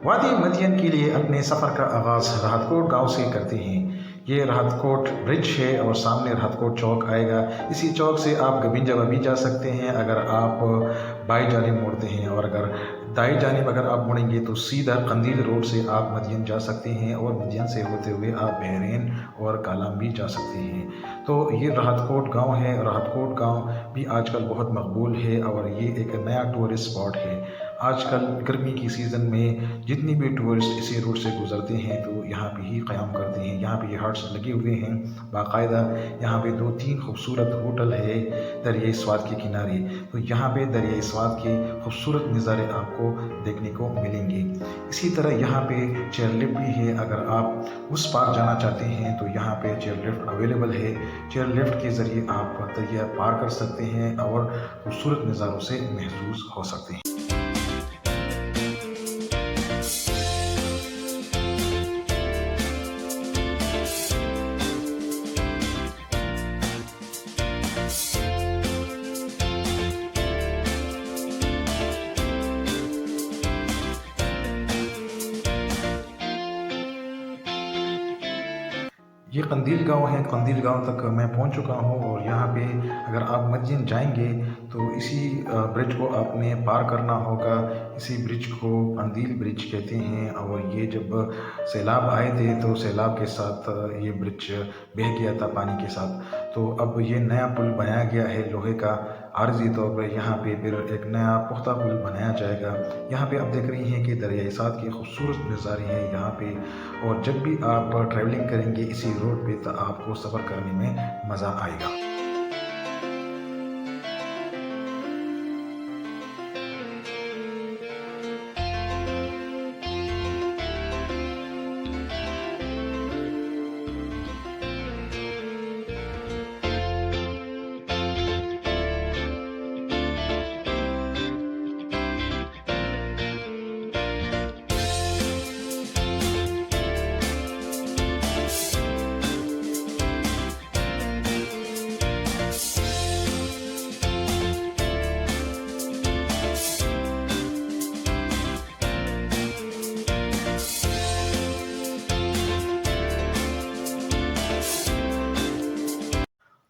वादी मदियन के लिए अपने सफ़र का आगाज़ राहतकोट गांव से करते हैं। ये राहतकोट ब्रिज है और सामने राहतकोट चौक आएगा। इसी चौक से आप गबिंजा भी जा सकते हैं अगर आप बाई जानिब मुड़ते हैं, और अगर दाई जानिब अगर आप मुड़ेंगे तो सीधा कंदील रोड से आप मदियन जा सकते हैं, और मदियन से होते हुए आप बहरीन और कालाम भी जा सकते हैं। तो ये राहतकोट गांव है। राहतकोट गांव भी आजकल बहुत मकबूल है और ये एक नया टूरिस्ट स्पॉट है। आजकल गर्मी की सीज़न में जितनी भी टूरिस्ट इसी रूट से गुजरते हैं तो यहाँ पे ही क़याम करते हैं। यहाँ पे ये हट्स लगे हुए हैं बाकायदा। यहाँ पे 2-3 खूबसूरत होटल है दरियाई स्वात के किनारे। तो यहाँ पे दरियाई स्वात के खूबसूरत नज़ारे आपको देखने को मिलेंगे। इसी तरह यहाँ पे चेयर लिफ्ट भी है। अगर आप उस पार जाना चाहते हैं तो यहाँ पे चेयर लिफ्ट अवेलेबल है। चेयर लिफ्ट के ज़रिए आप दरिया पार कर सकते हैं और खूबसूरत नज़ारों से महसूस हो सकते हैं। ये कंदील गांव है। कंदील गांव तक मैं पहुंच चुका हूं और यहाँ पे अगर आप मदियन जाएंगे तो इसी ब्रिज को आपने पार करना होगा। इसी ब्रिज को कंदील ब्रिज कहते हैं। और ये जब सैलाब आए थे तो सैलाब के साथ ये ब्रिज बह गया था पानी के साथ। तो अब ये नया पुल बनाया गया है लोहे का। आर्जी तौर पर यहाँ पे फिर एक नया पुख्ता पुल बनाया जाएगा। यहाँ पे आप देख रही हैं कि दरियाई साथ के खूबसूरत नज़ारे हैं यहाँ पे। और जब भी आप ट्रैवलिंग करेंगे इसी रोड पे तो आपको सफ़र करने में मज़ा आएगा।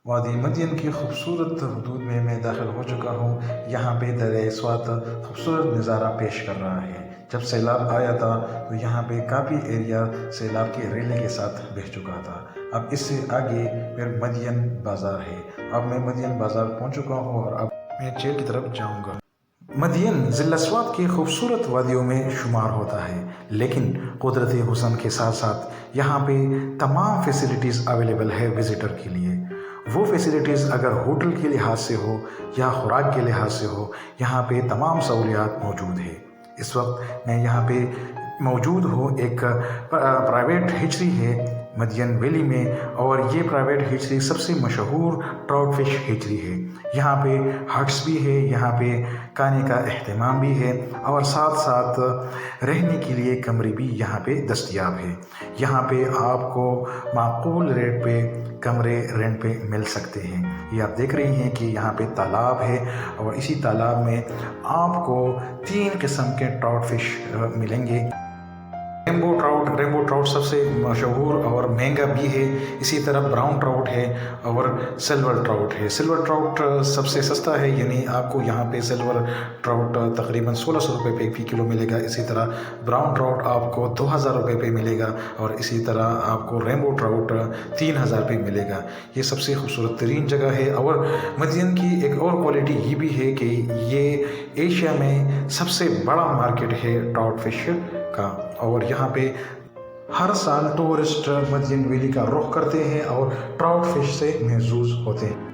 वादी मदियन की खूबसूरत हदूद में मैं दाखिल हो चुका हूँ। यहाँ पे दरियाए स्वात खूबसूरत नज़ारा पेश कर रहा है। जब सैलाब आया था तो यहाँ पे काफ़ी एरिया सैलाब के रेले के साथ बह चुका था। अब इससे आगे फिर मदियन बाज़ार है। अब मैं मदियन बाज़ार पहुँच चुका हूँ और अब मैं जेल की तरफ जाऊँगा। मदियन ज़िला स्वात की खूबसूरत वादियों में शुमार होता है, लेकिन कुदरती हुस्न के साथ साथ यहाँ पे तमाम फैसिलिटीज़ अवेलेबल है विज़िटर के लिए। वो फैसिलिटीज़ अगर होटल के लिहाज से हो या खुराक के लिहाज से हो, यहाँ पे तमाम सहूलियात मौजूद है। इस वक्त मैं यहाँ पे मौजूद हूँ। एक प्राइवेट हिचरी है मदियन वैली में, और ये प्राइवेट हिचरी सबसे मशहूर ट्राउट फिश हिचरी है। यहाँ पे हट्स भी है, यहाँ पे खाने का अहतमाम भी है, और साथ साथ रहने के लिए कमरे भी यहाँ पे दस्तयाब है। यहाँ पे आपको माकूल रेट पे कमरे रेंट पे मिल सकते हैं। ये आप देख रही हैं कि यहाँ पे तालाब है, और इसी तालाब में आपको 3 किस्म के ट्राउट फिश मिलेंगे। रेनबो ट्राउट सबसे मशहूर और महंगा भी है। इसी तरह ब्राउन ट्राउट है और सिल्वर ट्राउट है। सिल्वर ट्राउट सबसे सस्ता है, यानी आपको यहाँ पे सिल्वर ट्राउट तकरीबन 1600 रुपये पे फी किलो मिलेगा। इसी तरह ब्राउन ट्राउट आपको 2000 रुपये पे मिलेगा, और इसी तरह आपको रेनबो ट्राउट 3000 पे मिलेगा। ये सबसे खूबसूरत तरीन जगह है। और मदियन की एक और क्वालिटी ये भी है कि ये एशिया में सबसे बड़ा मार्केट है ट्राउट फिश का, और यहाँ पे हर साल टूरिस्ट मदियन वैली का रुख करते हैं और ट्राउट फिश से महजूज होते हैं।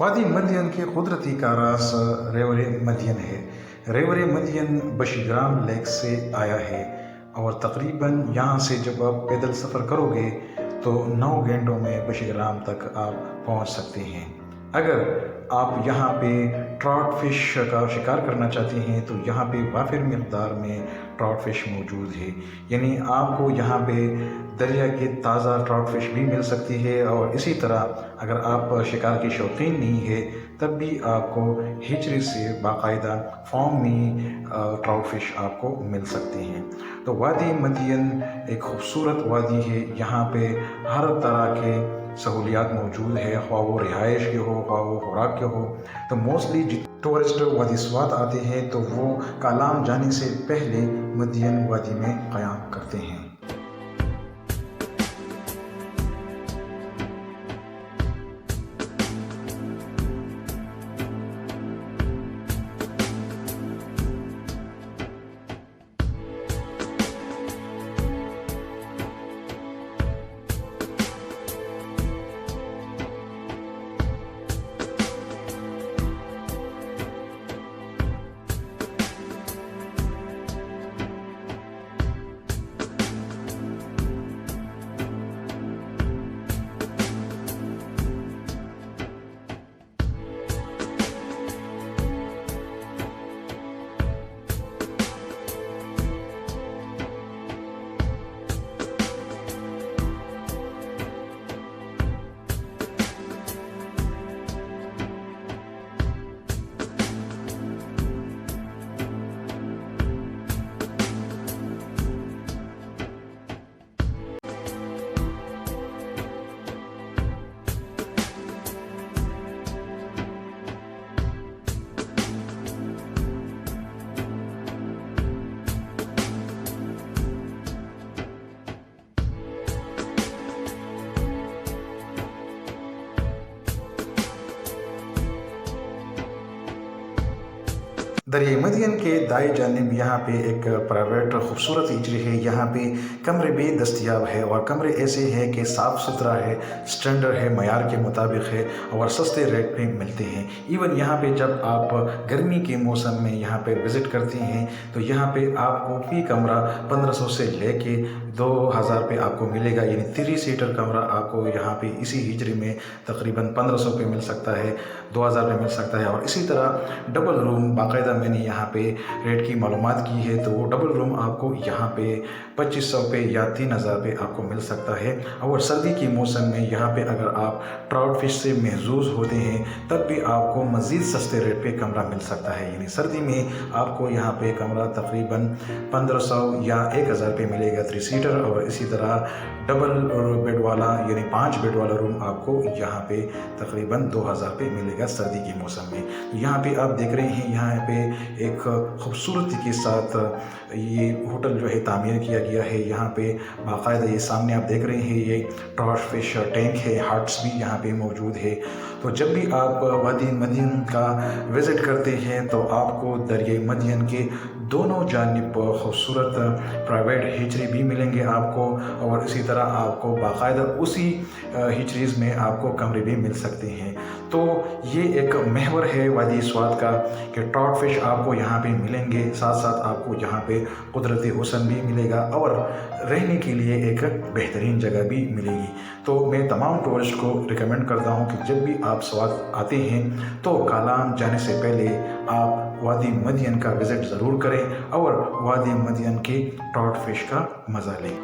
वादी मदियन के कुदरती का रास रेवर मदियन है। रेवर मदियन बशीग्राम लेक से आया है और तकरीबन यहाँ से जब आप पैदल सफ़र करोगे तो 9 घंटों में बशीग्राम तक आप पहुँच सकते हैं। अगर आप यहाँ पे ट्राउट फिश का शिकार करना चाहते हैं तो यहाँ पे वाफिर मिक़दार में ट्राउट फिश मौजूद है, यानी आपको यहाँ पे दरिया के ताज़ा ट्राउट फिश भी मिल सकती है। और इसी तरह अगर आप शिकार के शौकीन नहीं है तब भी आपको हिचरी से बाकायदा फॉर्म में ट्राउट फिश आपको मिल सकते हैं। तो वादी मदियन एक खूबसूरत वादी है, यहाँ पे हर तरह के सहूलियात मौजूद है, ख्वाह वो रिहाइश के हो ख्वाह वो खुराक के हो। तो मोस्टली टूरिस्ट वादी स्वात आते हैं तो वो कालाम जाने से पहले मदियन वादी में क़याम करते हैं। दरिया मदियन के दाएं जानिब यहाँ पे एक प्राइवेट खूबसूरत हिजरी है। यहाँ पे कमरे भी दस्तयाब है और कमरे ऐसे हैं कि साफ़ सुथरा है, स्टैंडर्ड है, मयार के मुताबिक है और सस्ते रेट पे मिलते हैं। इवन यहाँ पे जब आप गर्मी के मौसम में यहाँ पे विज़िट करते हैं तो यहाँ पे आपको फी कमरा 1500 से लेके 2000 रुपये आपको मिलेगा, यानी 3 सीटर कमरा आपको यहाँ पे इसी हिजरी में तकरीबन 1500 रुपये मिल सकता है, 2000 रुपये मिल सकता है। और इसी तरह डबल रूम बाकायदा मैंने यहाँ पे रेट की मालूमात की है तो वो डबल रूम आपको यहाँ पे 2500 रुपये या 3000 रुपये आपको मिल सकता है। और सर्दी के मौसम में यहाँ पे अगर आप ट्राउट फिश से महजूज होते हैं तब भी आपको मज़ीद सस्ते रेट पे कमरा मिल सकता है, यानी सर्दी में आपको यहाँ पे कमरा तकरीबन 1500 या 1000 रुपये मिलेगा 3 सीटर। और इसी तरह डबल बेड वाला यानी 5 बेड वाला रूम आपको यहाँ पे तकरीबन 2000 रुपये मिलेगा सर्दी के मौसम में। यहाँ पे आप देख रहे हैं यहाँ पे एक खूबसूरती के साथ ये होटल जो है तामीर किया गया है। यहाँ पे बाकायदा ये सामने आप देख रहे हैं ये ट्राउट फिश टैंक है, हट्स भी यहाँ पे मौजूद है। तो जब भी आप वादी मदियन का विज़िट करते हैं तो आपको दरिया मदियन के दोनों जानिब खूबसूरत प्राइवेट हिजरी भी मिलेंगे आपको और इसी तरह आपको बाकायदा उसी हिजरीज़ में आपको कमरे भी मिल सकते हैं। तो ये एक महवर है वादी स्वात का कि ट्राउट फिश आपको यहाँ पे मिलेंगे, साथ साथ आपको यहाँ पे कुदरती हुस्न भी मिलेगा और रहने के लिए एक बेहतरीन जगह भी मिलेगी। तो मैं तमाम टूरिस्ट को रिकमेंड करता हूँ कि जब भी आप स्वात आते हैं तो कालाम जाने से पहले आप वादी मदियन का विज़िट ज़रूर करें और वादी मदियन के ट्राउट फिश का मज़ा लें।